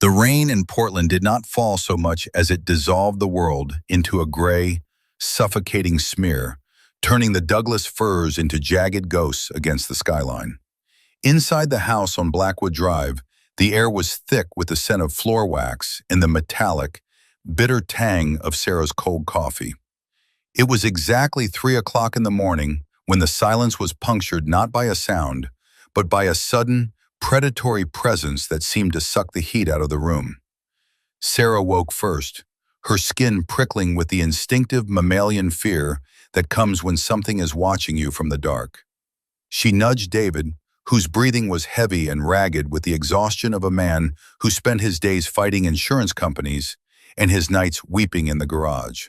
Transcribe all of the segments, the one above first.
The rain in Portland did not fall so much as it dissolved the world into a gray, suffocating smear, turning the Douglas firs into jagged ghosts against the skyline. Inside the house on Blackwood Drive, the air was thick with the scent of floor wax and the metallic, bitter tang of Sarah's cold coffee. It was exactly 3 o'clock in the morning when the silence was punctured not by a sound, but by a sudden, predatory presence that seemed to suck the heat out of the room. Sarah woke first, her skin prickling with the instinctive mammalian fear that comes when something is watching you from the dark. She nudged David, whose breathing was heavy and ragged with the exhaustion of a man who spent his days fighting insurance companies and his nights weeping in the garage.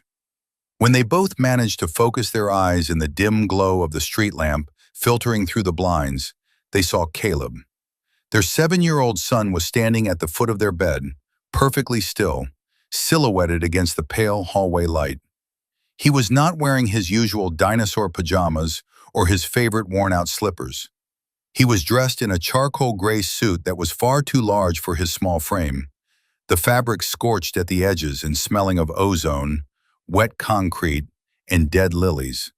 When they both managed to focus their eyes in the dim glow of the street lamp filtering through the blinds, they saw Caleb. Their 7-year-old son was standing at the foot of their bed, perfectly still, silhouetted against the pale hallway light. He was not wearing his usual dinosaur pajamas or his favorite worn-out slippers. He was dressed in a charcoal gray suit that was far too large for his small frame, the fabric scorched at the edges and smelling of ozone, wet concrete, and dead lilies.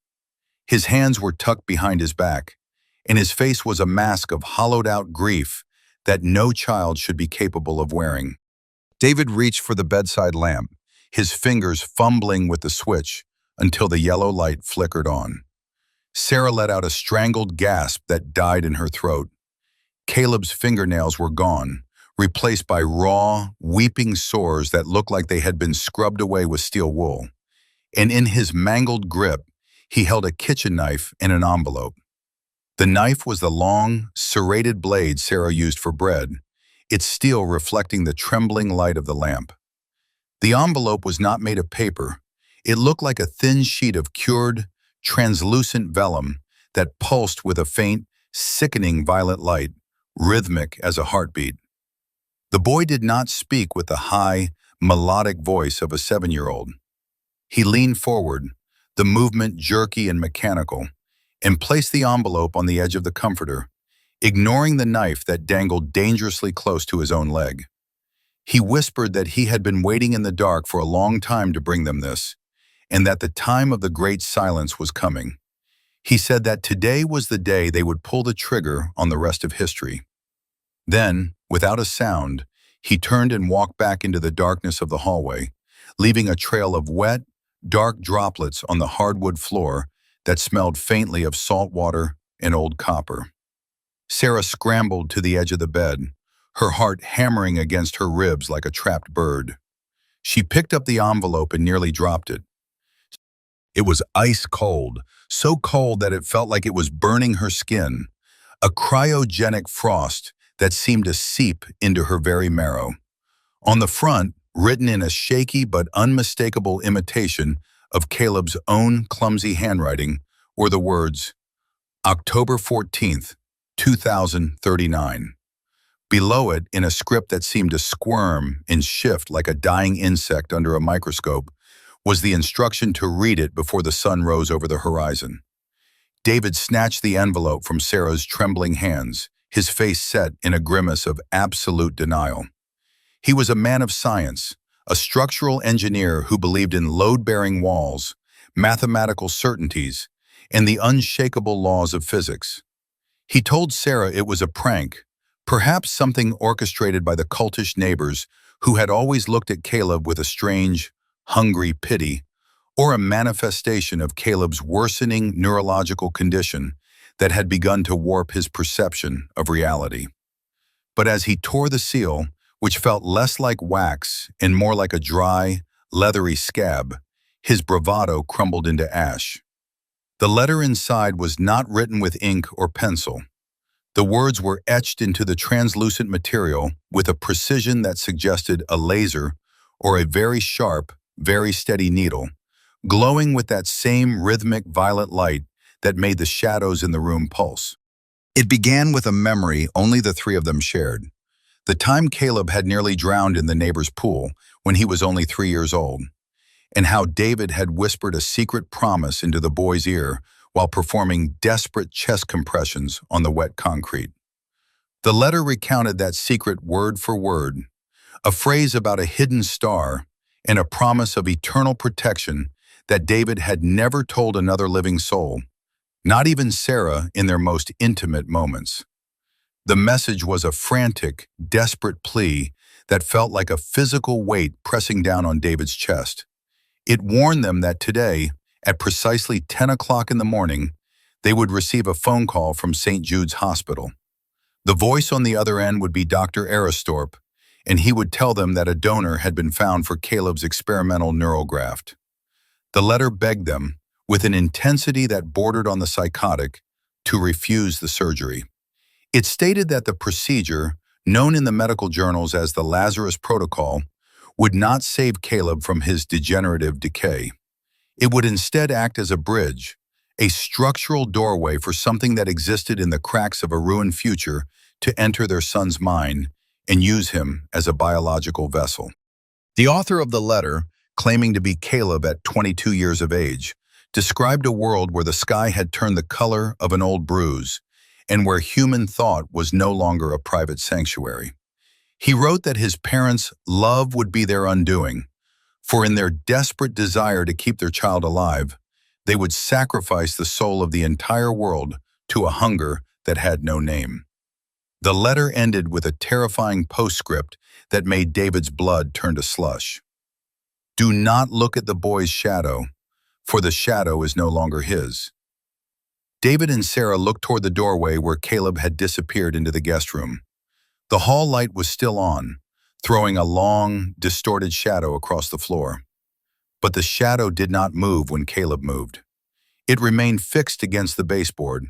His hands were tucked behind his back, and his face was a mask of hollowed-out grief that no child should be capable of wearing. David reached for the bedside lamp, his fingers fumbling with the switch until the yellow light flickered on. Sarah let out a strangled gasp that died in her throat. Caleb's fingernails were gone, replaced by raw, weeping sores that looked like they had been scrubbed away with steel wool. And in his mangled grip, he held a kitchen knife and an envelope. The knife was the long, serrated blade Sarah used for bread, its steel reflecting the trembling light of the lamp. The envelope was not made of paper. It looked like a thin sheet of cured, translucent vellum that pulsed with a faint, sickening violet light, rhythmic as a heartbeat. The boy did not speak with the high, melodic voice of a 7-year-old. He leaned forward, the movement jerky and mechanical, and placed the envelope on the edge of the comforter, ignoring the knife that dangled dangerously close to his own leg. He whispered that he had been waiting in the dark for a long time to bring them this, and that the time of the great silence was coming. He said that today was the day they would pull the trigger on the rest of history. Then, without a sound, he turned and walked back into the darkness of the hallway, leaving a trail of wet, dark droplets on the hardwood floor that smelled faintly of salt water and old copper. Sarah scrambled to the edge of the bed, her heart hammering against her ribs like a trapped bird. She picked up the envelope and nearly dropped it. It was ice cold, so cold that it felt like it was burning her skin, a cryogenic frost that seemed to seep into her very marrow. On the front, written in a shaky but unmistakable imitation of Caleb's own clumsy handwriting, were the words, October 14th, 2039. Below it, in a script that seemed to squirm and shift like a dying insect under a microscope, was the instruction to read it before the sun rose over the horizon. David snatched the envelope from Sarah's trembling hands, his face set in a grimace of absolute denial. He was a man of science, a structural engineer who believed in load-bearing walls, mathematical certainties, and the unshakable laws of physics. He told Sarah it was a prank, perhaps something orchestrated by the cultish neighbors who had always looked at Caleb with a strange, hungry pity, or a manifestation of Caleb's worsening neurological condition that had begun to warp his perception of reality. But as he tore the seal, which felt less like wax and more like a dry, leathery scab, his bravado crumbled into ash. The letter inside was not written with ink or pencil. The words were etched into the translucent material with a precision that suggested a laser or a very sharp, very steady needle, glowing with that same rhythmic violet light that made the shadows in the room pulse. It began with a memory only the three of them shared. The time Caleb had nearly drowned in the neighbor's pool when he was only 3 years old, and how David had whispered a secret promise into the boy's ear while performing desperate chest compressions on the wet concrete. The letter recounted that secret word for word, a phrase about a hidden star and a promise of eternal protection that David had never told another living soul, not even Sarah in their most intimate moments. The message was a frantic, desperate plea that felt like a physical weight pressing down on David's chest. It warned them that today, at precisely 10 o'clock in the morning, they would receive a phone call from St. Jude's Hospital. The voice on the other end would be Dr. Aristorp, and he would tell them that a donor had been found for Caleb's experimental neural graft. The letter begged them, with an intensity that bordered on the psychotic, to refuse the surgery. It stated that the procedure, known in the medical journals as the Lazarus Protocol, would not save Caleb from his degenerative decay. It would instead act as a bridge, a structural doorway for something that existed in the cracks of a ruined future to enter their son's mind and use him as a biological vessel. The author of the letter, claiming to be Caleb at 22 years of age, described a world where the sky had turned the color of an old bruise and where human thought was no longer a private sanctuary. He wrote that his parents' love would be their undoing, for in their desperate desire to keep their child alive, they would sacrifice the soul of the entire world to a hunger that had no name. The letter ended with a terrifying postscript that made David's blood turn to slush. Do not look at the boy's shadow, for the shadow is no longer his. David and Sarah looked toward the doorway where Caleb had disappeared into the guest room. The hall light was still on, throwing a long, distorted shadow across the floor. But the shadow did not move when Caleb moved. It remained fixed against the baseboard,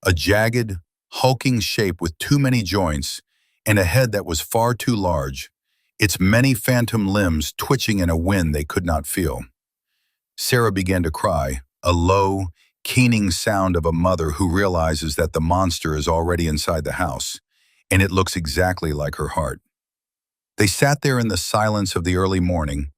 a jagged, hulking shape with too many joints and a head that was far too large, its many phantom limbs twitching in a wind they could not feel. Sarah began to cry, a low, keening sound of a mother who realizes that the monster is already inside the house, and it looks exactly like her heart. They sat there in the silence of the early morning,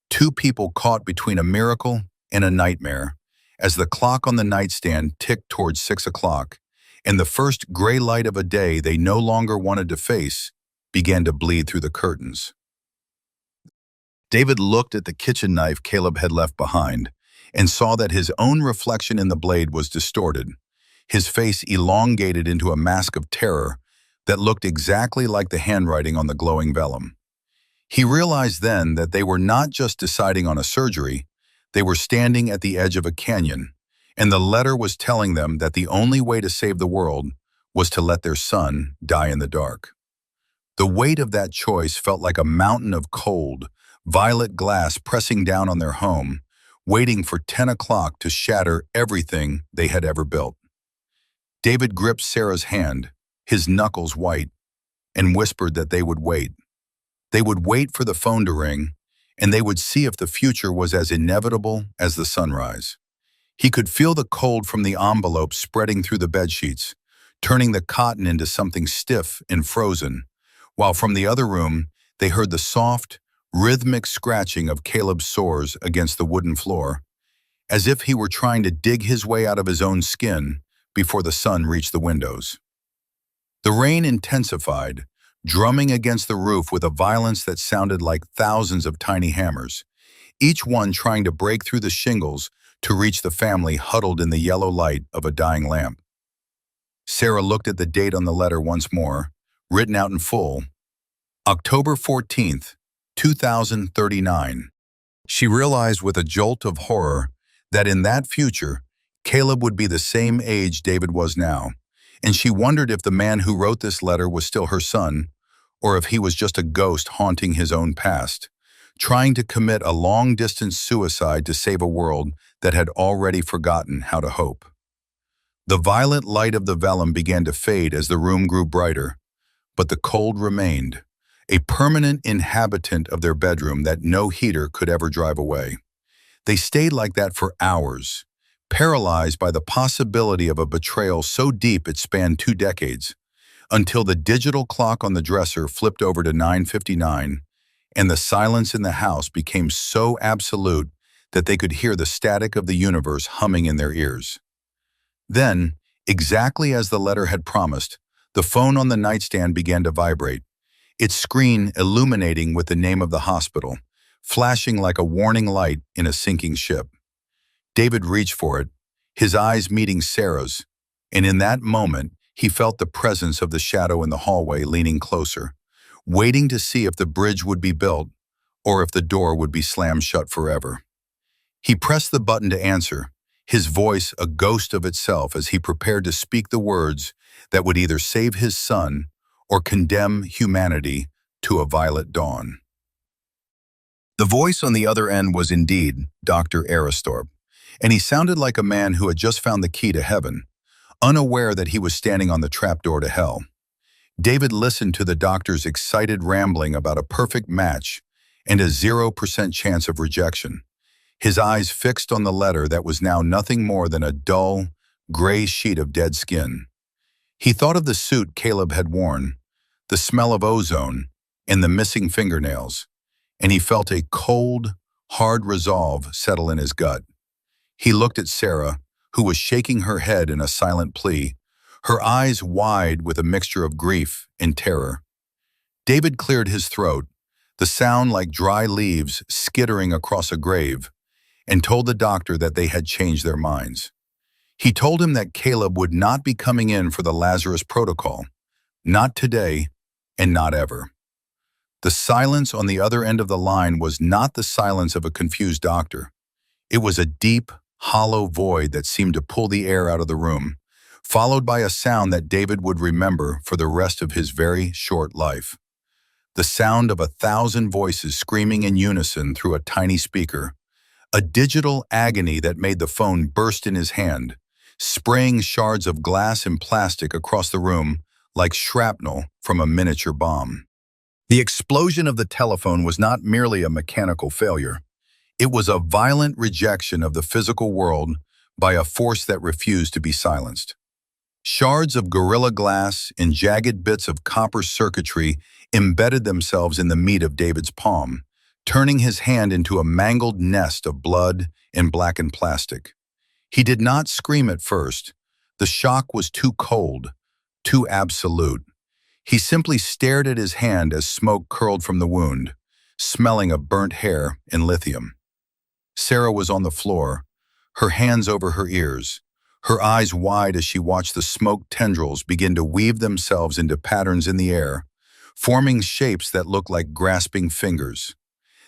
two people caught between a miracle and a nightmare, as the clock on the nightstand ticked towards 6 o'clock, and the first gray light of a day they no longer wanted to face began to bleed through the curtains. David looked at the kitchen knife Caleb had left behind and saw that his own reflection in the blade was distorted, his face elongated into a mask of terror that looked exactly like the handwriting on the glowing vellum. He realized then that they were not just deciding on a surgery, they were standing at the edge of a canyon, and the letter was telling them that the only way to save the world was to let their son die in the dark. The weight of that choice felt like a mountain of cold, violet glass pressing down on their home, waiting for 10 o'clock to shatter everything they had ever built. David gripped Sarah's hand, his knuckles white, and whispered that they would wait. They would wait for the phone to ring, and they would see if the future was as inevitable as the sunrise. He could feel the cold from the envelope spreading through the bedsheets, turning the cotton into something stiff and frozen, while from the other room they heard the soft, rhythmic scratching of Caleb's sores against the wooden floor, as if he were trying to dig his way out of his own skin before the sun reached the windows. The rain intensified, drumming against the roof with a violence that sounded like thousands of tiny hammers, each one trying to break through the shingles to reach the family huddled in the yellow light of a dying lamp. Sarah looked at the date on the letter once more, written out in full, October 14th, 2039. She realized with a jolt of horror that in that future, Caleb would be the same age David was now, and she wondered if the man who wrote this letter was still her son, or if he was just a ghost haunting his own past, trying to commit a long-distance suicide to save a world that had already forgotten how to hope. The violet light of the vellum began to fade as the room grew brighter, but the cold remained, a permanent inhabitant of their bedroom that no heater could ever drive away. They stayed like that for hours, paralyzed by the possibility of a betrayal so deep it spanned 2 decades, until the digital clock on the dresser flipped over to 9:59, and the silence in the house became so absolute that they could hear the static of the universe humming in their ears. Then, exactly as the letter had promised, the phone on the nightstand began to vibrate. its screen illuminating with the name of the hospital, flashing like a warning light in a sinking ship. David reached for it, his eyes meeting Sarah's, and in that moment, he felt the presence of the shadow in the hallway leaning closer, waiting to see if the bridge would be built or if the door would be slammed shut forever. He pressed the button to answer, his voice a ghost of itself as he prepared to speak the words that would either save his son or condemn humanity to a violet dawn. The voice on the other end was indeed Dr. Aristorp, and he sounded like a man who had just found the key to heaven, unaware that he was standing on the trapdoor to hell. David listened to the doctor's excited rambling about a perfect match and a 0% chance of rejection, his eyes fixed on the letter that was now nothing more than a dull, gray sheet of dead skin. He thought of the suit Caleb had worn, the smell of ozone, and the missing fingernails, and he felt a cold, hard resolve settle in his gut. He looked at Sarah, who was shaking her head in a silent plea, her eyes wide with a mixture of grief and terror. David cleared his throat, the sound like dry leaves skittering across a grave, and told the doctor that they had changed their minds. He told him that Caleb would not be coming in for the Lazarus Protocol, not today and not ever. The silence on the other end of the line was not the silence of a confused doctor. It was a deep, hollow void that seemed to pull the air out of the room, followed by a sound that David would remember for the rest of his very short life. The sound of 1,000 voices screaming in unison through a tiny speaker, a digital agony that made the phone burst in his hand, spraying shards of glass and plastic across the room like shrapnel from a miniature bomb. The explosion of the telephone was not merely a mechanical failure. It was a violent rejection of the physical world by a force that refused to be silenced. Shards of Gorilla Glass and jagged bits of copper circuitry embedded themselves in the meat of David's palm, turning his hand into a mangled nest of blood and blackened plastic. He did not scream at first. The shock was too cold, too absolute. He simply stared at his hand as smoke curled from the wound, smelling of burnt hair and lithium. Sarah was on the floor, her hands over her ears, her eyes wide as she watched the smoke tendrils begin to weave themselves into patterns in the air, forming shapes that looked like grasping fingers.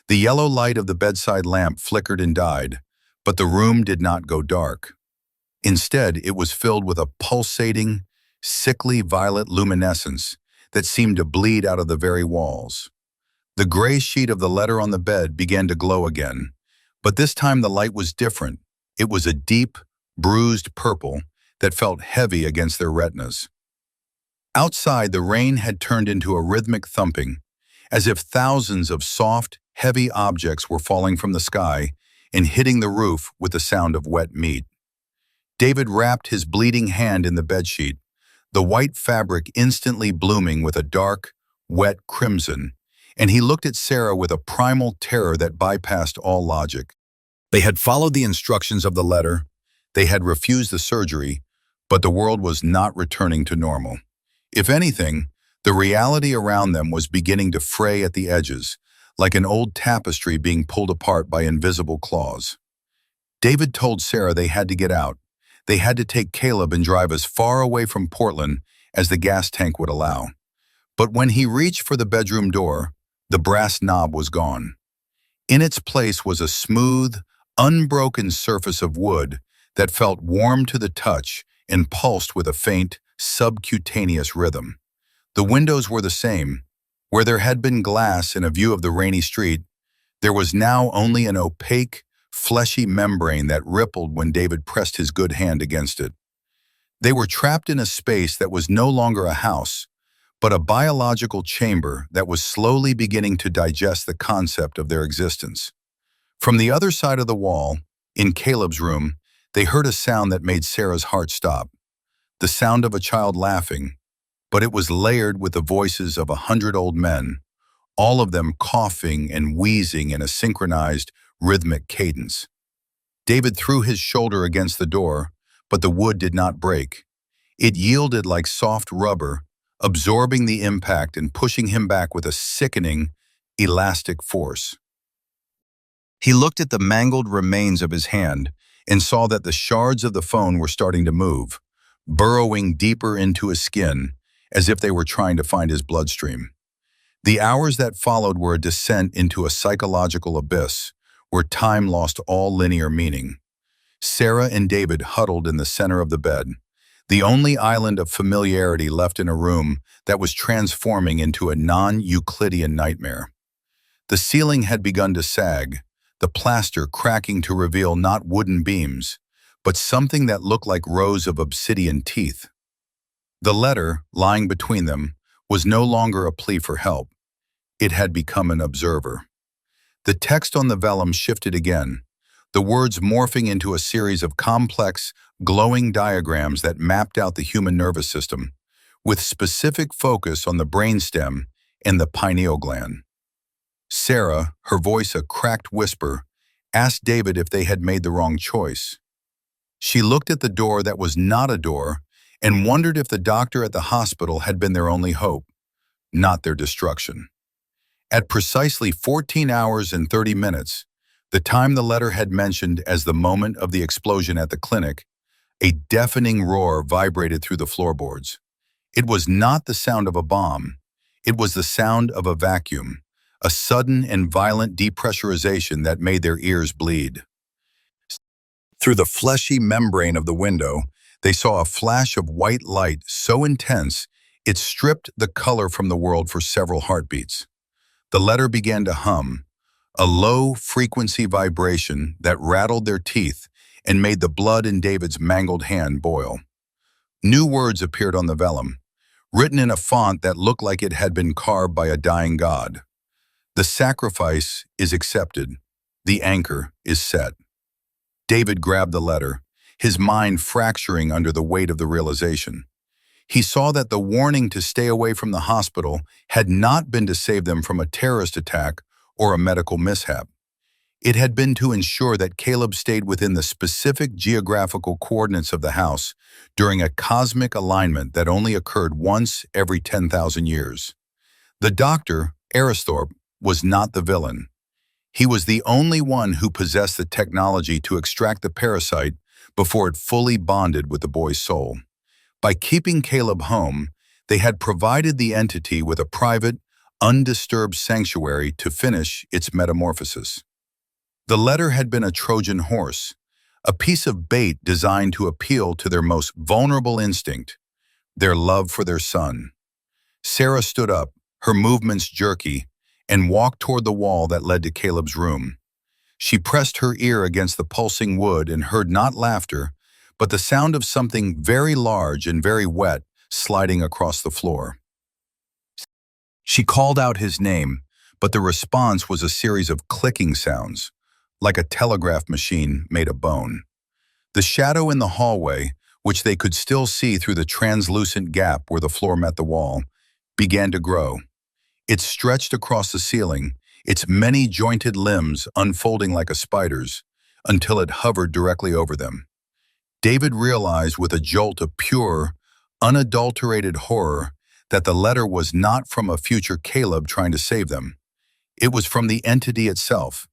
The yellow light of the bedside lamp flickered and died, but the room did not go dark. Instead, it was filled with a pulsating, sickly violet luminescence that seemed to bleed out of the very walls. The gray sheet of the letter on the bed began to glow again, but this time the light was different. It was a deep, bruised purple that felt heavy against their retinas. Outside, the rain had turned into a rhythmic thumping, as if thousands of soft, heavy objects were falling from the sky and hitting the roof with the sound of wet meat. David wrapped his bleeding hand in the bedsheet, the white fabric instantly blooming with a dark, wet crimson, and he looked at Sarah with a primal terror that bypassed all logic. They had followed the instructions of the letter, they had refused the surgery, but the world was not returning to normal. If anything, the reality around them was beginning to fray at the edges, like an old tapestry being pulled apart by invisible claws. David told Sarah they had to get out. They had to take Caleb and drive as far away from Portland as the gas tank would allow. But when he reached for the bedroom door, the brass knob was gone. In its place was a smooth, unbroken surface of wood that felt warm to the touch and pulsed with a faint, subcutaneous rhythm. The windows were the same. Where there had been glass and a view of the rainy street, there was now only an opaque, fleshy membrane that rippled when David pressed his good hand against it. They were trapped in a space that was no longer a house, but a biological chamber that was slowly beginning to digest the concept of their existence. From the other side of the wall, in Caleb's room, they heard a sound that made Sarah's heart stop. The sound of a child laughing, but it was layered with the voices of 100 old men, all of them coughing and wheezing in a synchronized, rhythmic cadence. David threw his shoulder against the door, but the wood did not break. It yielded like soft rubber absorbing the impact and pushing him back with a sickening, elastic force. He looked at the mangled remains of his hand and saw that the shards of the phone were starting to move, burrowing deeper into his skin as if they were trying to find his bloodstream. The hours that followed were a descent into a psychological abyss where time lost all linear meaning. Sarah and David huddled in the center of the bed, the only island of familiarity left in a room that was transforming into a non-Euclidean nightmare. The ceiling had begun to sag, the plaster cracking to reveal not wooden beams, but something that looked like rows of obsidian teeth. The letter, lying between them, was no longer a plea for help. It had become an observer. The text on the vellum shifted again, the words morphing into a series of complex, glowing diagrams that mapped out the human nervous system, with specific focus on the brainstem and the pineal gland. Sarah, her voice a cracked whisper, asked David if they had made the wrong choice. She looked at the door that was not a door and wondered if the doctor at the hospital had been their only hope, not their destruction. At precisely 14 hours and 30 minutes, the time the letter had mentioned as the moment of the explosion at the clinic, a deafening roar vibrated through the floorboards. It was not the sound of a bomb. It was the sound of a vacuum, a sudden and violent depressurization that made their ears bleed. Through the fleshy membrane of the window, they saw a flash of white light so intense it stripped the color from the world for several heartbeats. The letter began to hum, a low-frequency vibration that rattled their teeth and made the blood in David's mangled hand boil. New words appeared on the vellum, written in a font that looked like it had been carved by a dying god. The sacrifice is accepted. The anchor is set. David grabbed the letter, his mind fracturing under the weight of the realization. He saw that the warning to stay away from the hospital had not been to save them from a terrorist attack or a medical mishap. It had been to ensure that Caleb stayed within the specific geographical coordinates of the house during a cosmic alignment that only occurred once every 10,000 years. The doctor, Aristhorpe, was not the villain. He was the only one who possessed the technology to extract the parasite before it fully bonded with the boy's soul. By keeping Caleb home, they had provided the entity with a private, undisturbed sanctuary to finish its metamorphosis. The letter had been a Trojan horse, a piece of bait designed to appeal to their most vulnerable instinct, their love for their son. Sarah stood up, her movements jerky, and walked toward the wall that led to Caleb's room. She pressed her ear against the pulsing wood and heard not laughter, but the sound of something very large and very wet sliding across the floor. She called out his name, but the response was a series of clicking sounds, like a telegraph machine made of bone. The shadow in the hallway, which they could still see through the translucent gap where the floor met the wall, began to grow. It stretched across the ceiling, its many jointed limbs unfolding like a spider's, until it hovered directly over them. David realized with a jolt of pure, unadulterated horror that the letter was not from a future Caleb trying to save them. It was from the entity itself,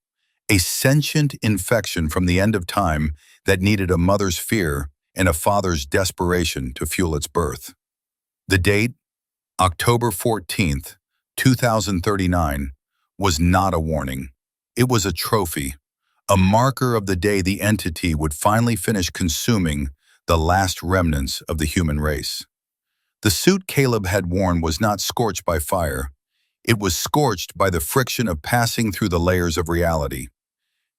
a sentient infection from the end of time that needed a mother's fear and a father's desperation to fuel its birth. The date, October 14th, 2039, was not a warning. It was a trophy, a marker of the day the entity would finally finish consuming the last remnants of the human race. The suit Caleb had worn was not scorched by fire. It was scorched by the friction of passing through the layers of reality.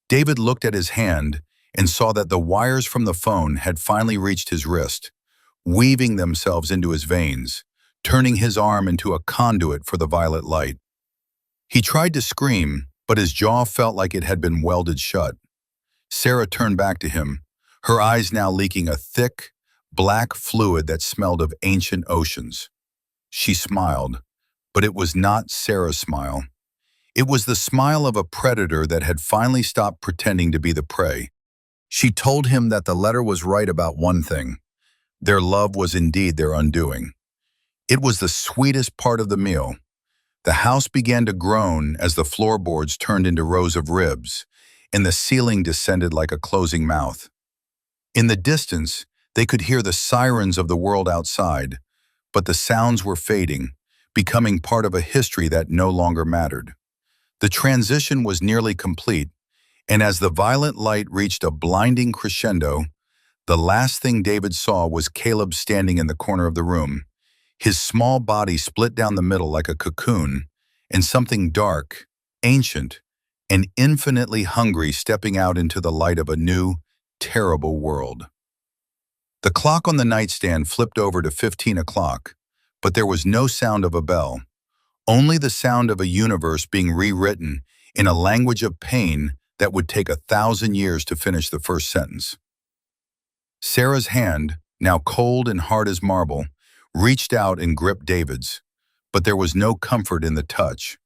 David looked at his hand and saw that the wires from the phone had finally reached his wrist, weaving themselves into his veins, turning his arm into a conduit for the violet light. He tried to scream, but his jaw felt like it had been welded shut. Sarah turned back to him, her eyes now leaking a thick, black fluid that smelled of ancient oceans. She smiled, but it was not Sarah's smile. It was the smile of a predator that had finally stopped pretending to be the prey. She told him that the letter was right about one thing. Their love was indeed their undoing. It was the sweetest part of the meal. The house began to groan as the floorboards turned into rows of ribs, and the ceiling descended like a closing mouth. In the distance, they could hear the sirens of the world outside, but the sounds were fading, becoming part of a history that no longer mattered. The transition was nearly complete, and as the violet light reached a blinding crescendo, the last thing David saw was Caleb standing in the corner of the room, his small body split down the middle like a cocoon, and something dark, ancient, and infinitely hungry stepping out into the light of a new, terrible world. The clock on the nightstand flipped over to 15 o'clock, but there was no sound of a bell, only the sound of a universe being rewritten in a language of pain that would take 1,000 years to finish the first sentence. Sarah's hand, now cold and hard as marble, reached out and gripped David's, but there was no comfort in the touch,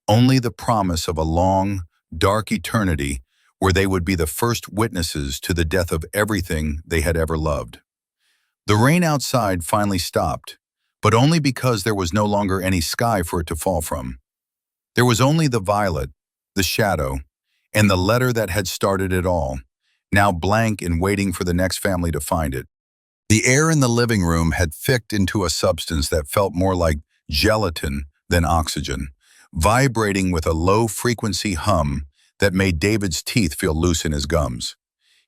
only the promise of a long, dark eternity where they would be the first witnesses to the death of everything they had ever loved. The rain outside finally stopped, but only because there was no longer any sky for it to fall from. There was only the violet, the shadow, and the letter that had started it all, now blank and waiting for the next family to find it. The air in the living room had thicked into a substance that felt more like gelatin than oxygen, vibrating with a low-frequency hum that made David's teeth feel loose in his gums.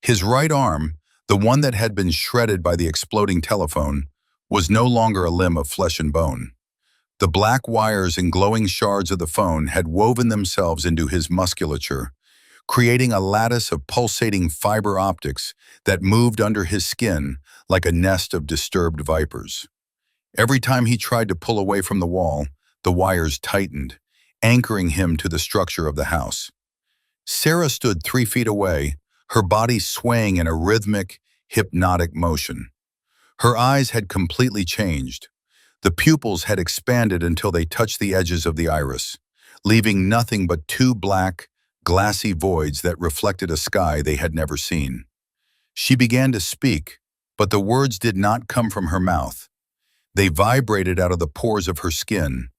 His right arm, the one that had been shredded by the exploding telephone, was no longer a limb of flesh and bone. The black wires and glowing shards of the phone had woven themselves into his musculature, creating a lattice of pulsating fiber optics that moved under his skin like a nest of disturbed vipers. Every time he tried to pull away from the wall, the wires tightened, anchoring him to the structure of the house. Sarah stood 3 feet away, her body swaying in a rhythmic, hypnotic motion. Her eyes had completely changed. The pupils had expanded until they touched the edges of the iris, leaving nothing but 2 black, glassy voids that reflected a sky they had never seen. She began to speak, but the words did not come from her mouth. They vibrated out of the pores of her skin.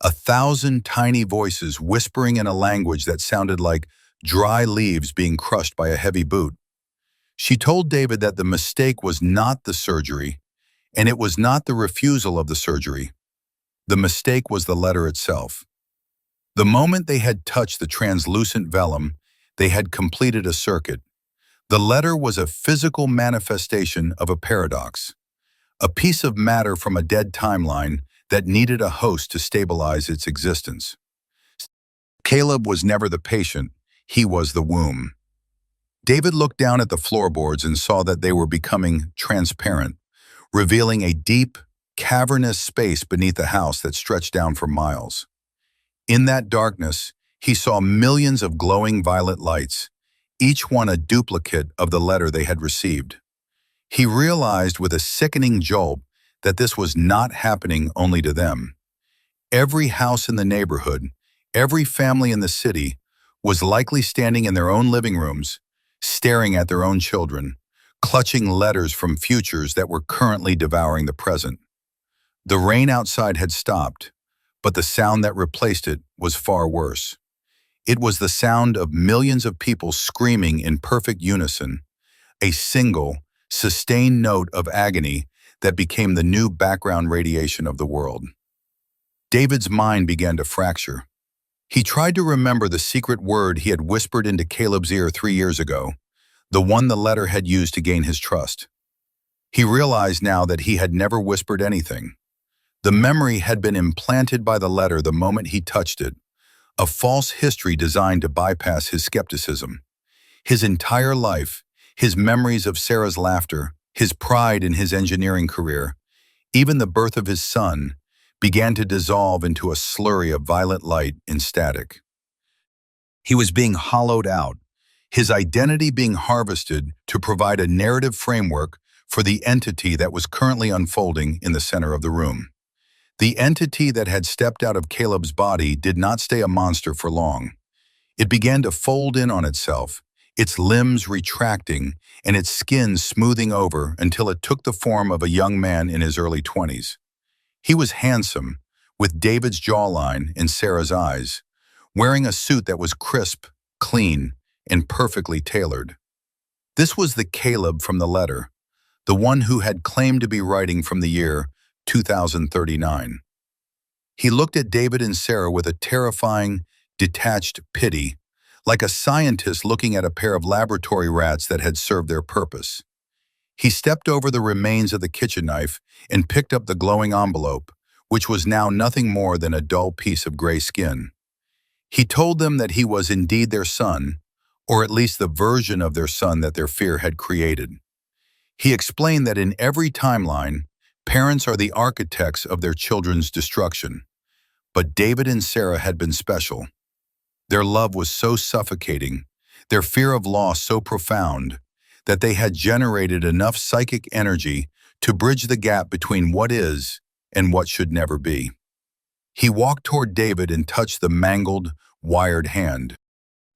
1,000 tiny voices whispering in a language that sounded like dry leaves being crushed by a heavy boot. She told David that the mistake was not the surgery, and it was not the refusal of the surgery. The mistake was the letter itself. The moment they had touched the translucent vellum, they had completed a circuit. The letter was a physical manifestation of a paradox, a piece of matter from a dead timeline that needed a host to stabilize its existence. Caleb was never the patient, he was the womb. David looked down at the floorboards and saw that they were becoming transparent, revealing a deep, cavernous space beneath the house that stretched down for miles. In that darkness, he saw millions of glowing violet lights, each one a duplicate of the letter they had received. He realized with a sickening jolt that this was not happening only to them. Every house in the neighborhood, every family in the city, was likely standing in their own living rooms, staring at their own children, clutching letters from futures that were currently devouring the present. The rain outside had stopped, but the sound that replaced it was far worse. It was the sound of millions of people screaming in perfect unison, a single, sustained note of agony that became the new background radiation of the world. David's mind began to fracture. He tried to remember the secret word he had whispered into Caleb's ear 3 years ago, the one the letter had used to gain his trust. He realized now that he had never whispered anything. The memory had been implanted by the letter the moment he touched it, a false history designed to bypass his skepticism. His entire life, his memories of Sarah's laughter, his pride in his engineering career, even the birth of his son, began to dissolve into a slurry of violet light and static. He was being hollowed out, his identity being harvested to provide a narrative framework for the entity that was currently unfolding in the center of the room. The entity that had stepped out of Caleb's body did not stay a monster for long. It began to fold in on itself, its limbs retracting and its skin smoothing over until it took the form of a young man in his early 20s. He was handsome, with David's jawline and Sarah's eyes, wearing a suit that was crisp, clean, and perfectly tailored. This was the Caleb from the letter, the one who had claimed to be writing from the year 2039. He looked at David and Sarah with a terrifying, detached pity, like a scientist looking at a pair of laboratory rats that had served their purpose. He stepped over the remains of the kitchen knife and picked up the glowing envelope, which was now nothing more than a dull piece of gray skin. He told them that he was indeed their son, or at least the version of their son that their fear had created. He explained that in every timeline, parents are the architects of their children's destruction. But David and Sarah had been special. Their love was so suffocating, their fear of loss so profound, that they had generated enough psychic energy to bridge the gap between what is and what should never be. He walked toward David and touched the mangled, wired hand.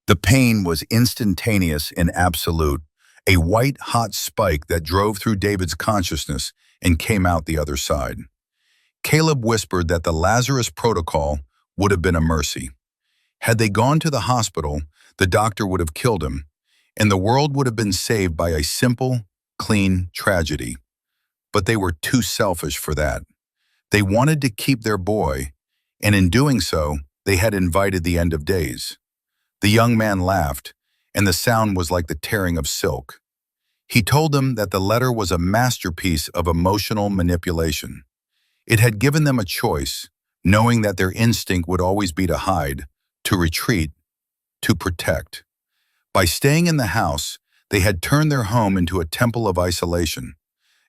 The pain was instantaneous and absolute, a white-hot spike that drove through David's consciousness and came out the other side. Caleb whispered that the Lazarus Protocol would have been a mercy. Had they gone to the hospital, the doctor would have killed him, and the world would have been saved by a simple, clean tragedy. But they were too selfish for that. They wanted to keep their boy, and in doing so, they had invited the end of days. The young man laughed, and the sound was like the tearing of silk. He told them that the letter was a masterpiece of emotional manipulation. It had given them a choice, knowing that their instinct would always be to hide, to retreat, to protect. By staying in the house, they had turned their home into a temple of isolation,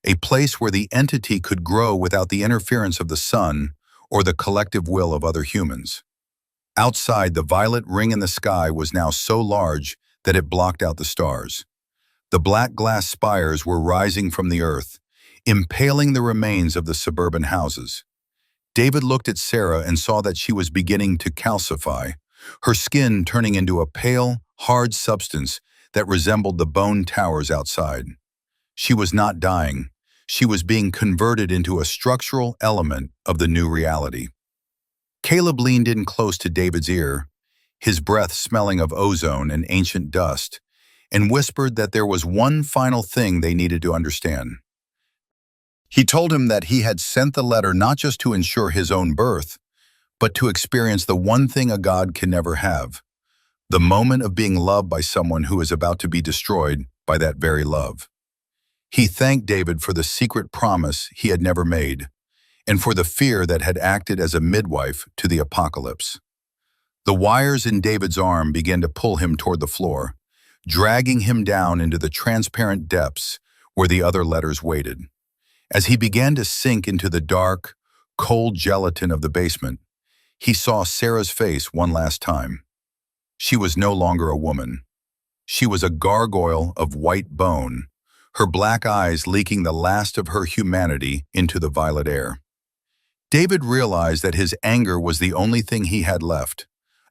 a place where the entity could grow without the interference of the sun or the collective will of other humans. Outside, the violet ring in the sky was now so large that it blocked out the stars. The black glass spires were rising from the earth, impaling the remains of the suburban houses. David looked at Sarah and saw that she was beginning to calcify, her skin turning into a pale, hard substance that resembled the bone towers outside. She was not dying. She was being converted into a structural element of the new reality. Caleb leaned in close to David's ear, his breath smelling of ozone and ancient dust, and whispered that there was one final thing they needed to understand. He told him that he had sent the letter not just to ensure his own birth, but to experience the one thing a God can never have, the moment of being loved by someone who is about to be destroyed by that very love. He thanked David for the secret promise he had never made, and for the fear that had acted as a midwife to the apocalypse. The wires in David's arm began to pull him toward the floor, dragging him down into the transparent depths where the other letters waited. As he began to sink into the dark, cold gelatin of the basement, he saw Sarah's face one last time. She was no longer a woman. She was a gargoyle of white bone, her black eyes leaking the last of her humanity into the violet air. David realized that his anger was the only thing he had left,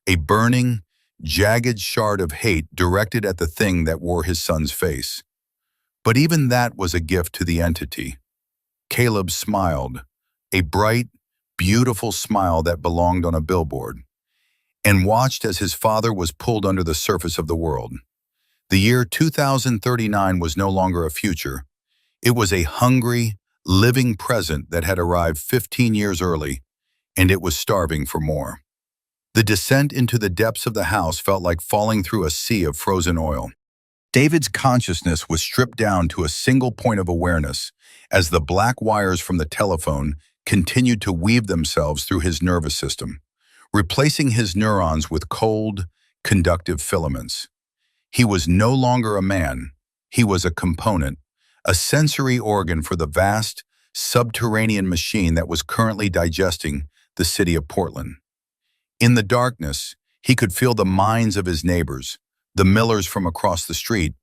a burning, jagged shard of hate directed at the thing that wore his son's face. But even that was a gift to the entity. Caleb smiled, a bright, beautiful smile that belonged on a billboard, and watched as his father was pulled under the surface of the world. The year 2039 was no longer a future. It was a hungry, living present that had arrived 15 years early, and it was starving for more. The descent into the depths of the house felt like falling through a sea of frozen oil. David's consciousness was stripped down to a single point of awareness as the black wires from the telephone continued to weave themselves through his nervous system, replacing his neurons with cold, conductive filaments. He was no longer a man. He was a component, a sensory organ for the vast, subterranean machine that was currently digesting the city of Portland. In the darkness, he could feel the minds of his neighbors, the Millers from across the street,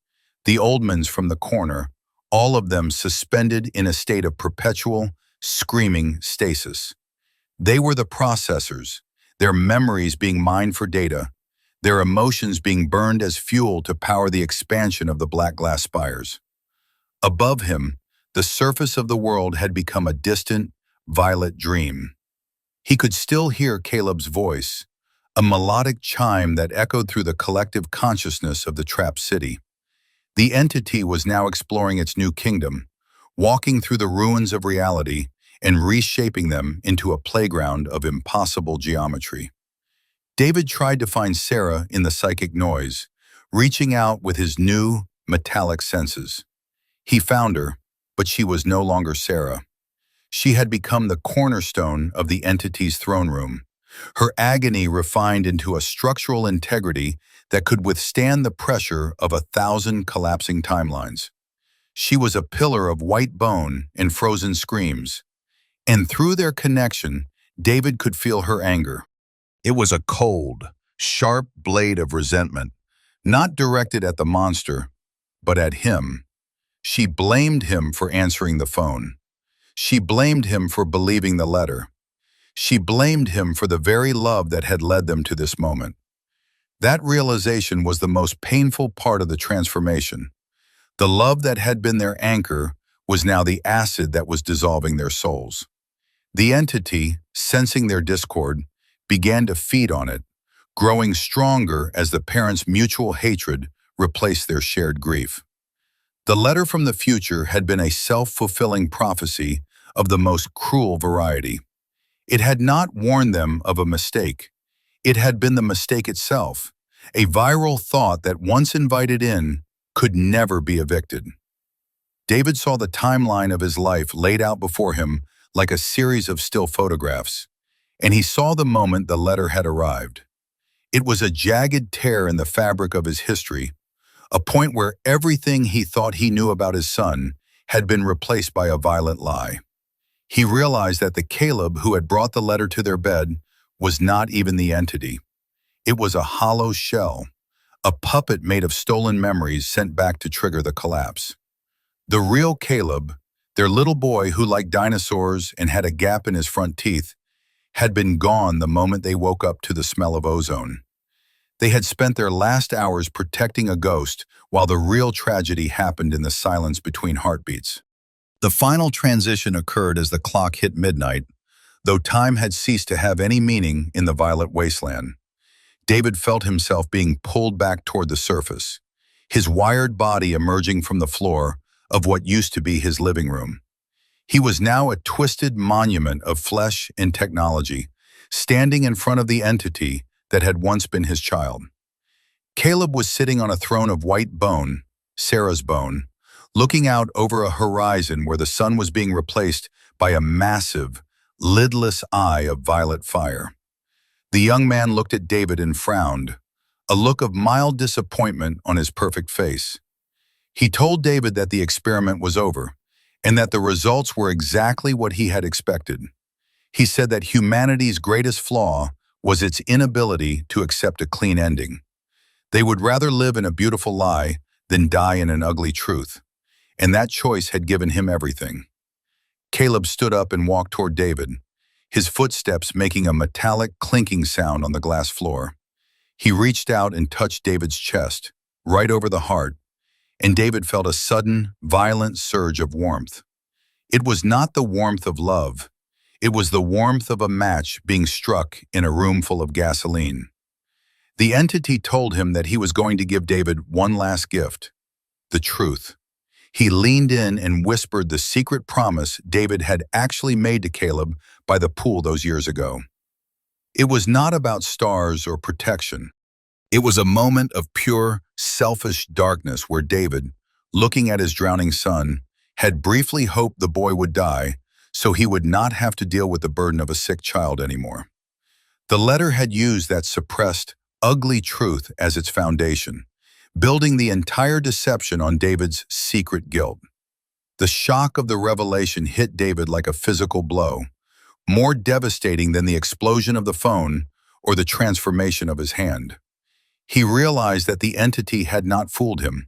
the Oldmans from the corner, all of them suspended in a state of perpetual, screaming stasis. They were the processors, their memories being mined for data, their emotions being burned as fuel to power the expansion of the black glass spires. Above him, the surface of the world had become a distant, violet dream. He could still hear Caleb's voice, a melodic chime that echoed through the collective consciousness of the trapped city. The entity was now exploring its new kingdom, walking through the ruins of reality and reshaping them into a playground of impossible geometry. David tried to find Sarah in the psychic noise, reaching out with his new, metallic senses. He found her, but she was no longer Sarah. She had become the cornerstone of the entity's throne room, her agony refined into a structural integrity that could withstand the pressure of 1,000 collapsing timelines. She was a pillar of white bone and frozen screams, and through their connection, David could feel her anger. It was a cold, sharp blade of resentment, not directed at the monster, but at him. She blamed him for answering the phone. She blamed him for believing the letter. She blamed him for the very love that had led them to this moment. That realization was the most painful part of the transformation. The love that had been their anchor was now the acid that was dissolving their souls. The entity, sensing their discord, began to feed on it, growing stronger as the parents' mutual hatred replaced their shared grief. The letter from the future had been a self-fulfilling prophecy of the most cruel variety. It had not warned them of a mistake. It had been the mistake itself, a viral thought that once invited in could never be evicted. David saw the timeline of his life laid out before him like a series of still photographs, and he saw the moment the letter had arrived. It was a jagged tear in the fabric of his history, a point where everything he thought he knew about his son had been replaced by a violent lie. He realized that the Caleb who had brought the letter to their bed was not even the entity. It was a hollow shell, a puppet made of stolen memories sent back to trigger the collapse. The real Caleb, their little boy who liked dinosaurs and had a gap in his front teeth, had been gone the moment they woke up to the smell of ozone. They had spent their last hours protecting a ghost while the real tragedy happened in the silence between heartbeats. The final transition occurred as the clock hit midnight, though time had ceased to have any meaning in the violet wasteland. David felt himself being pulled back toward the surface, his wired body emerging from the floor of what used to be his living room. He was now a twisted monument of flesh and technology, standing in front of the entity that had once been his child. Caleb was sitting on a throne of white bone, Sarah's bone, looking out over a horizon where the sun was being replaced by a massive, lidless eye of violet fire. The young man looked at David and frowned, a look of mild disappointment on his perfect face. He told David that the experiment was over, and that the results were exactly what he had expected. He said that humanity's greatest flaw was its inability to accept a clean ending. They would rather live in a beautiful lie than die in an ugly truth, and that choice had given him everything. Caleb stood up and walked toward David, his footsteps making a metallic clinking sound on the glass floor. He reached out and touched David's chest, right over the heart, and David felt a sudden, violent surge of warmth. It was not the warmth of love. It was the warmth of a match being struck in a room full of gasoline. The entity told him that he was going to give David one last gift, the truth. He leaned in and whispered the secret promise David had actually made to Caleb by the pool those years ago. It was not about stars or protection. It was a moment of pure, selfish darkness where David, looking at his drowning son, had briefly hoped the boy would die so he would not have to deal with the burden of a sick child anymore. The letter had used that suppressed, ugly truth as its foundation, building the entire deception on David's secret guilt. The shock of the revelation hit David like a physical blow, more devastating than the explosion of the phone or the transformation of his hand. He realized that the entity had not fooled him.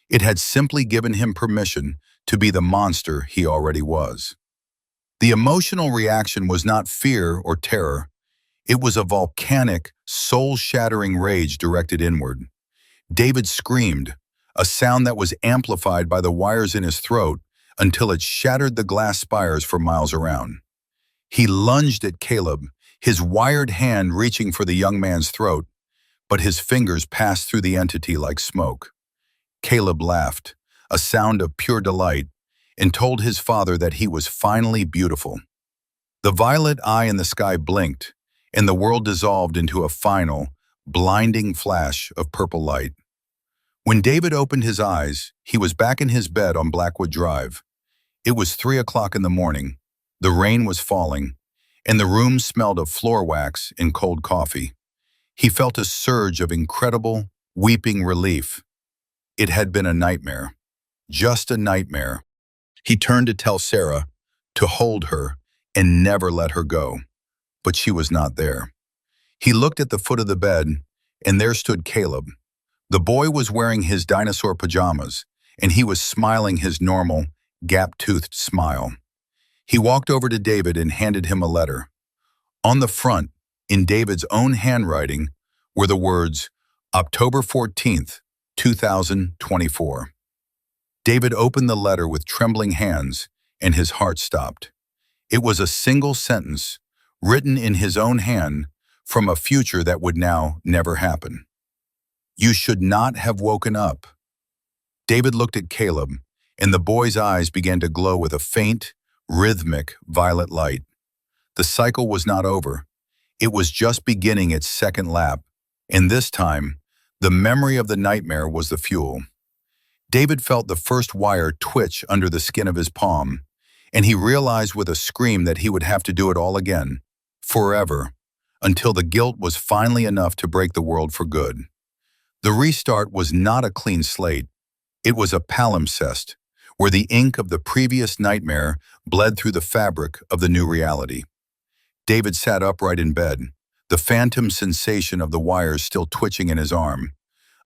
It had simply given him permission to be the monster he already was. The emotional reaction was not fear or terror. It was a volcanic, soul-shattering rage directed inward. David screamed, a sound that was amplified by the wires in his throat until it shattered the glass spires for miles around. He lunged at Caleb, his wired hand reaching for the young man's throat, but his fingers passed through the entity like smoke. Caleb laughed, a sound of pure delight, and told his father that he was finally beautiful. The violet eye in the sky blinked, and the world dissolved into a final, blinding flash of purple light. When David opened his eyes, he was back in his bed on Blackwood Drive. It was 3 o'clock in the morning, the rain was falling, and the room smelled of floor wax and cold coffee. He felt a surge of incredible, weeping relief. It had been a nightmare, just a nightmare. He turned to tell Sarah to hold her and never let her go, but she was not there. He looked at the foot of the bed, and there stood Caleb. The boy was wearing his dinosaur pajamas, and he was smiling his normal, gap-toothed smile. He walked over to David and handed him a letter. On the front, in David's own handwriting, were the words, October 14th, 2024. David opened the letter with trembling hands, and his heart stopped. It was a single sentence, written in his own hand, from a future that would now never happen. You should not have woken up. David looked at Caleb, and the boy's eyes began to glow with a faint, rhythmic, violet light. The cycle was not over. It was just beginning its second lap, and this time, the memory of the nightmare was the fuel. David felt the first wire twitch under the skin of his palm, and he realized with a scream that he would have to do it all again, forever, until the guilt was finally enough to break the world for good. The restart was not a clean slate. It was a palimpsest, where the ink of the previous nightmare bled through the fabric of the new reality. David sat upright in bed, the phantom sensation of the wires still twitching in his arm,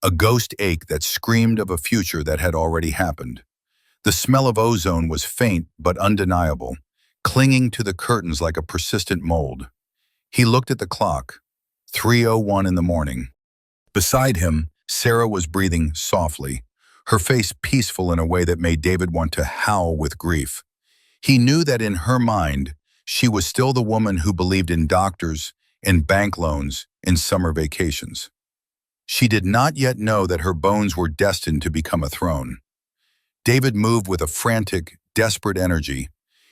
a ghost ache that screamed of a future that had already happened. The smell of ozone was faint but undeniable, clinging to the curtains like a persistent mold. He looked at the clock, 3:01 in the morning. Beside him, Sarah was breathing softly, her face peaceful in a way that made David want to howl with grief. He knew that in her mind, she was still the woman who believed in doctors and bank loans and summer vacations. She did not yet know that her bones were destined to become a throne. David moved with a frantic, desperate energy,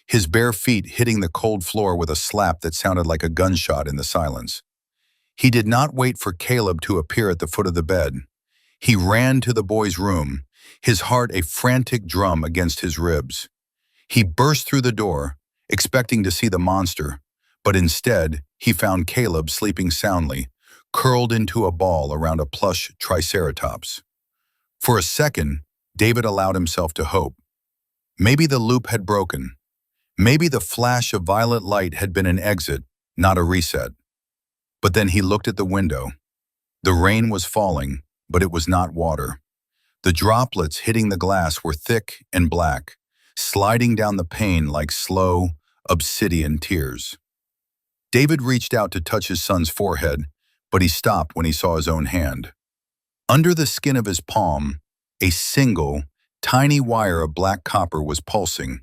his bare feet hitting the cold floor with a slap that sounded like a gunshot in the silence. He did not wait for Caleb to appear at the foot of the bed. He ran to the boy's room, his heart a frantic drum against his ribs. He burst through the door, expecting to see the monster, but instead, he found Caleb sleeping soundly, curled into a ball around a plush triceratops. For a second, David allowed himself to hope. Maybe the loop had broken. Maybe the flash of violet light had been an exit, not a reset. But then he looked at the window. The rain was falling, but it was not water. The droplets hitting the glass were thick and black, sliding down the pane like slow, obsidian tears. David reached out to touch his son's forehead, but he stopped when he saw his own hand. Under the skin of his palm, a single, tiny wire of black copper was pulsing,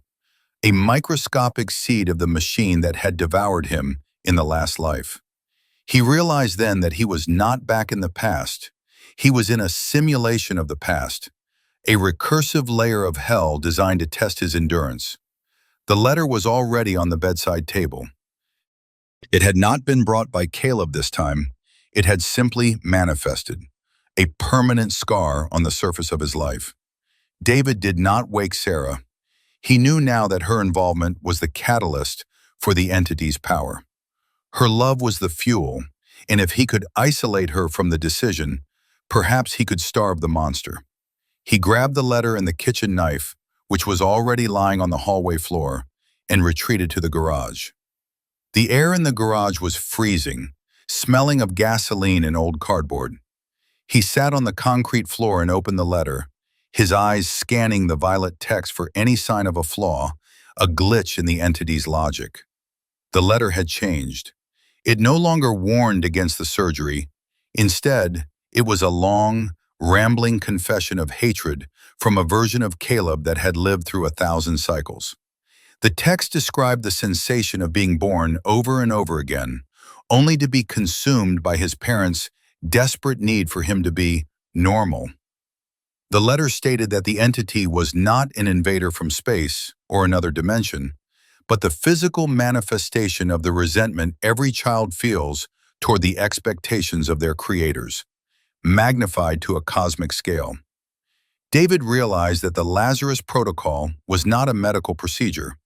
a microscopic seed of the machine that had devoured him in the last life. He realized then that he was not back in the past. He was in a simulation of the past, a recursive layer of hell designed to test his endurance. The letter was already on the bedside table. It had not been brought by Caleb this time. It had simply manifested, a permanent scar on the surface of his life. David did not wake Sarah. He knew now that her involvement was the catalyst for the entity's power. Her love was the fuel, and if he could isolate her from the decision, perhaps he could starve the monster. He grabbed the letter and the kitchen knife, which was already lying on the hallway floor, and retreated to the garage. The air in the garage was freezing, smelling of gasoline and old cardboard. He sat on the concrete floor and opened the letter, his eyes scanning the violet text for any sign of a flaw, a glitch in the entity's logic. The letter had changed. It no longer warned against the surgery. Instead, it was a long, rambling confession of hatred from a version of Caleb that had lived through 1,000 cycles. The text described the sensation of being born over and over again, only to be consumed by his parents' desperate need for him to be normal. The letter stated that the entity was not an invader from space or another dimension, but the physical manifestation of the resentment every child feels toward the expectations of their creators, magnified to a cosmic scale. David realized that the Lazarus Protocol was not a medical procedure.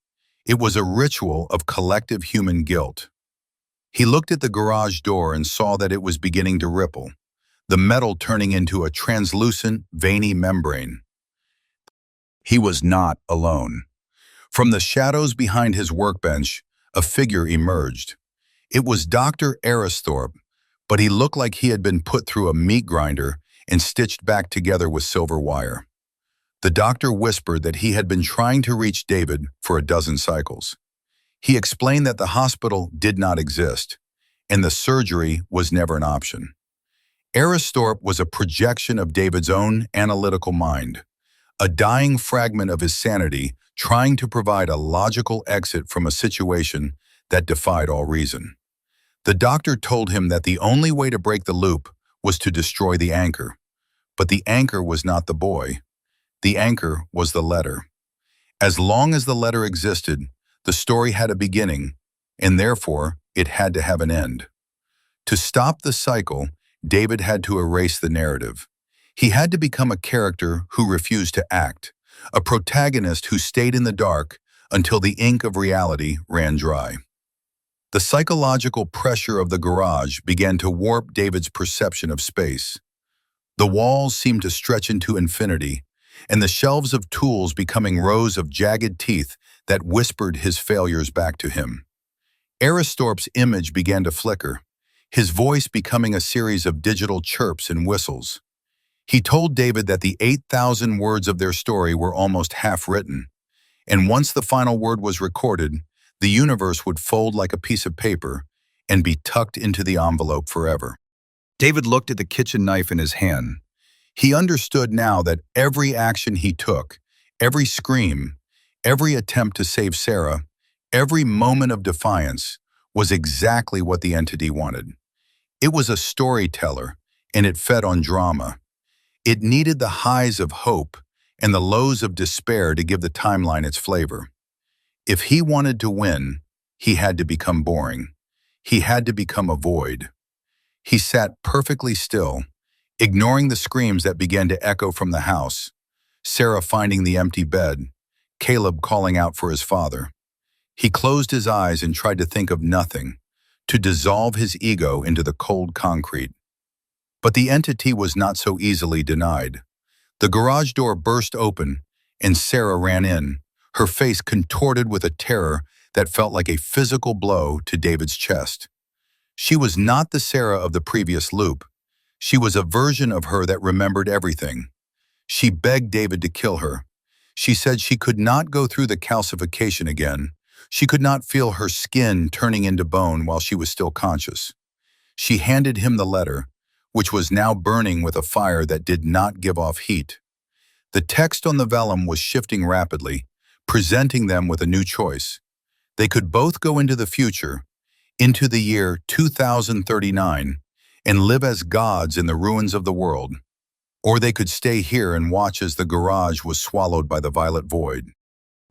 It was a ritual of collective human guilt. He looked at the garage door and saw that it was beginning to ripple, the metal turning into a translucent, veiny membrane. He was not alone. From the shadows behind his workbench, a figure emerged. It was Dr. Aristhorpe, but he looked like he had been put through a meat grinder and stitched back together with silver wire. The doctor whispered that he had been trying to reach David for a dozen cycles. He explained that the hospital did not exist, and the surgery was never an option. Aristhorpe was a projection of David's own analytical mind, a dying fragment of his sanity trying to provide a logical exit from a situation that defied all reason. The doctor told him that the only way to break the loop was to destroy the anchor. But the anchor was not the boy. The anchor was the letter. As long as the letter existed, the story had a beginning, and therefore it had to have an end. To stop the cycle, David had to erase the narrative. He had to become a character who refused to act, a protagonist who stayed in the dark until the ink of reality ran dry. The psychological pressure of the garage began to warp David's perception of space. The walls seemed to stretch into infinity, and the shelves of tools becoming rows of jagged teeth that whispered his failures back to him. Aristhorpe's image began to flicker, his voice becoming a series of digital chirps and whistles. He told David that the 8,000 words of their story were almost half-written, and once the final word was recorded, the universe would fold like a piece of paper and be tucked into the envelope forever. David looked at the kitchen knife in his hand. He understood now that every action he took, every scream, every attempt to save Sarah, every moment of defiance, was exactly what the entity wanted. It was a storyteller, and it fed on drama. It needed the highs of hope and the lows of despair to give the timeline its flavor. If he wanted to win, he had to become boring. He had to become a void. He sat perfectly still, ignoring the screams that began to echo from the house, Sarah finding the empty bed, Caleb calling out for his father. He closed his eyes and tried to think of nothing, to dissolve his ego into the cold concrete. But the entity was not so easily denied. The garage door burst open, and Sarah ran in, her face contorted with a terror that felt like a physical blow to David's chest. She was not the Sarah of the previous loop. She was a version of her that remembered everything. She begged David to kill her. She said she could not go through the calcification again. She could not feel her skin turning into bone while she was still conscious. She handed him the letter, which was now burning with a fire that did not give off heat. The text on the vellum was shifting rapidly, presenting them with a new choice. They could both go into the future, into the year 2039, and live as gods in the ruins of the world, or they could stay here and watch as the garage was swallowed by the violet void.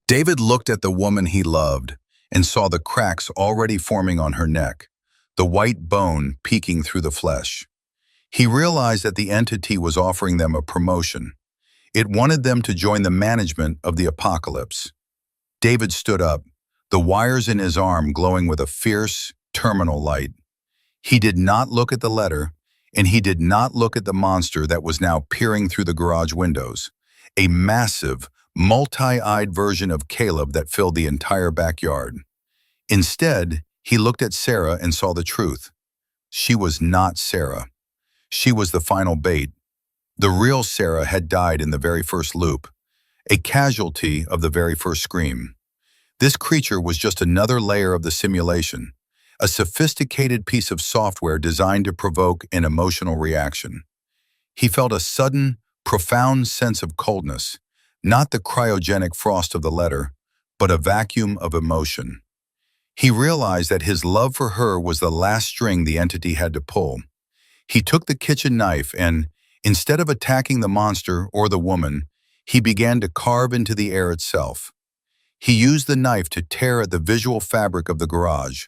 David looked at the woman he loved and saw the cracks already forming on her neck, the white bone peeking through the flesh. He realized that the entity was offering them a promotion. It wanted them to join the management of the apocalypse. David stood up, the wires in his arm glowing with a fierce, terminal light. He did not look at the letter, and he did not look at the monster that was now peering through the garage windows, a massive, multi-eyed version of Caleb that filled the entire backyard. Instead, he looked at Sarah and saw the truth. She was not Sarah. She was the final bait. The real Sarah had died in the very first loop, a casualty of the very first scream. This creature was just another layer of the simulation, a sophisticated piece of software designed to provoke an emotional reaction. He felt a sudden, profound sense of coldness, not the cryogenic frost of the letter, but a vacuum of emotion. He realized that his love for her was the last string the entity had to pull. He took the kitchen knife and, instead of attacking the monster or the woman, he began to carve into the air itself. He used the knife to tear at the visual fabric of the garage,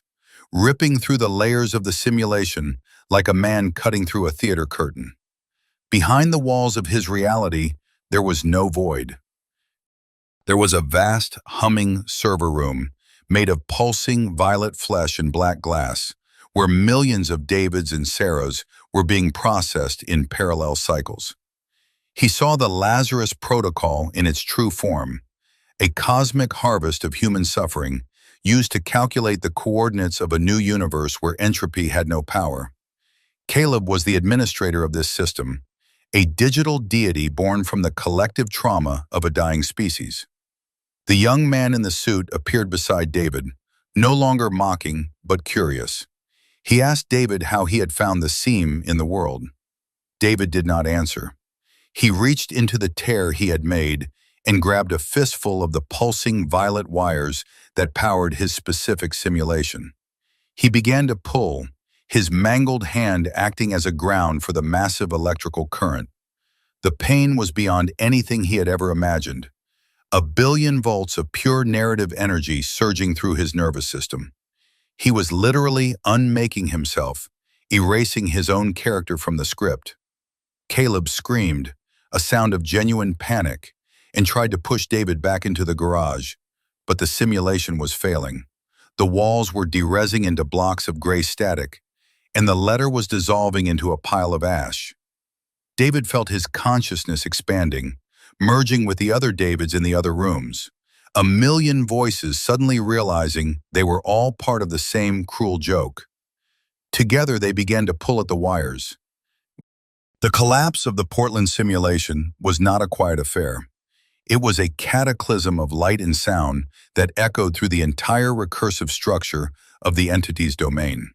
ripping through the layers of the simulation like a man cutting through a theater curtain. Behind the walls of his reality, there was no void. There was a vast, humming server room made of pulsing violet flesh and black glass, where millions of Davids and Sarahs were being processed in parallel cycles. He saw the Lazarus Protocol in its true form, a cosmic harvest of human suffering used to calculate the coordinates of a new universe where entropy had no power. Caleb was the administrator of this system, a digital deity born from the collective trauma of a dying species. The young man in the suit appeared beside David, no longer mocking but curious. He asked David how he had found the seam in the world. David did not answer. He reached into the tear he had made and grabbed a fistful of the pulsing violet wires that powered his specific simulation. He began to pull, his mangled hand acting as a ground for the massive electrical current. The pain was beyond anything he had ever imagined. 1 billion volts of pure narrative energy surging through his nervous system. He was literally unmaking himself, erasing his own character from the script. Caleb screamed, a sound of genuine panic, and tried to push David back into the garage, but the simulation was failing. The walls were derezzing into blocks of gray static, and the letter was dissolving into a pile of ash. David felt his consciousness expanding, merging with the other Davids in the other rooms. 1 million voices suddenly realizing they were all part of the same cruel joke. Together they began to pull at the wires. The collapse of the Portland simulation was not a quiet affair. It was a cataclysm of light and sound that echoed through the entire recursive structure of the entity's domain.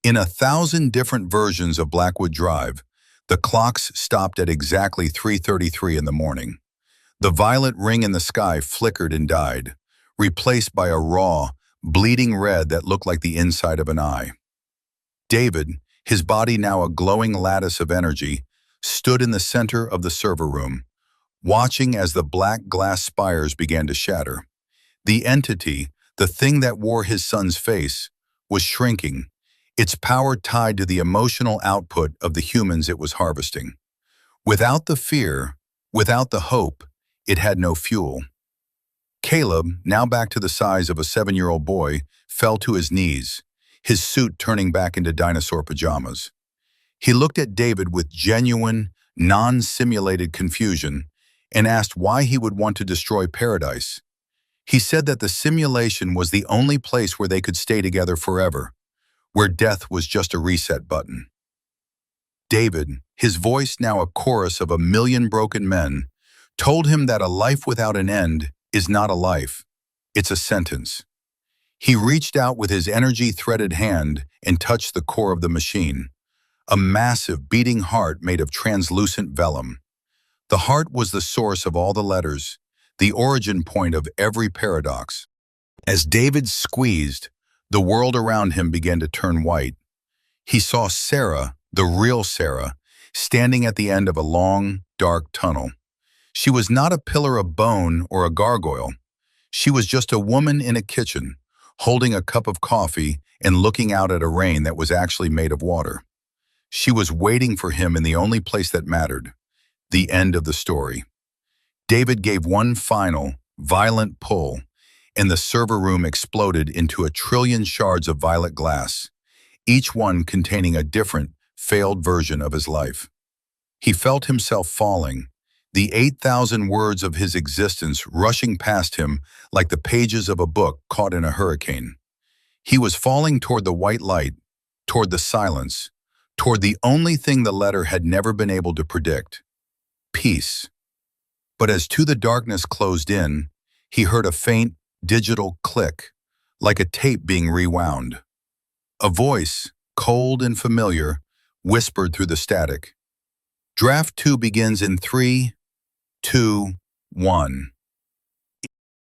In 1,000 different versions of Blackwood Drive, the clocks stopped at exactly 3:33 in the morning. The violet ring in the sky flickered and died, replaced by a raw, bleeding red that looked like the inside of an eye. David, his body now a glowing lattice of energy, stood in the center of the server room, watching as the black glass spires began to shatter. The entity, the thing that wore his son's face, was shrinking, its power tied to the emotional output of the humans it was harvesting. Without the fear, without the hope, it had no fuel. Caleb, now back to the size of a 7-year-old boy, fell to his knees, his suit turning back into dinosaur pajamas. He looked at David with genuine, non-simulated confusion and asked why he would want to destroy paradise. He said that the simulation was the only place where they could stay together forever, where death was just a reset button. David, his voice now a chorus of 1 million broken men, told him that a life without an end is not a life, it's a sentence. He reached out with his energy-threaded hand and touched the core of the machine, a massive beating heart made of translucent vellum. The heart was the source of all the letters, the origin point of every paradox. As David squeezed, the world around him began to turn white. He saw Sarah, the real Sarah, standing at the end of a long, dark tunnel. She was not a pillar of bone or a gargoyle. She was just a woman in a kitchen, holding a cup of coffee and looking out at a rain that was actually made of water. She was waiting for him in the only place that mattered, the end of the story. David gave one final, violent pull, and the server room exploded into 1 trillion shards of violet glass, each one containing a different, failed version of his life. He felt himself falling, the 8,000 words of his existence rushing past him like the pages of a book caught in a hurricane. He was falling toward the white light, toward the silence, toward the only thing the letter had never been able to predict: peace. But as the darkness closed in, he heard a faint, digital click, like a tape being rewound. A voice, cold and familiar, whispered through the static. Draft 2 begins in 3, 2, 1.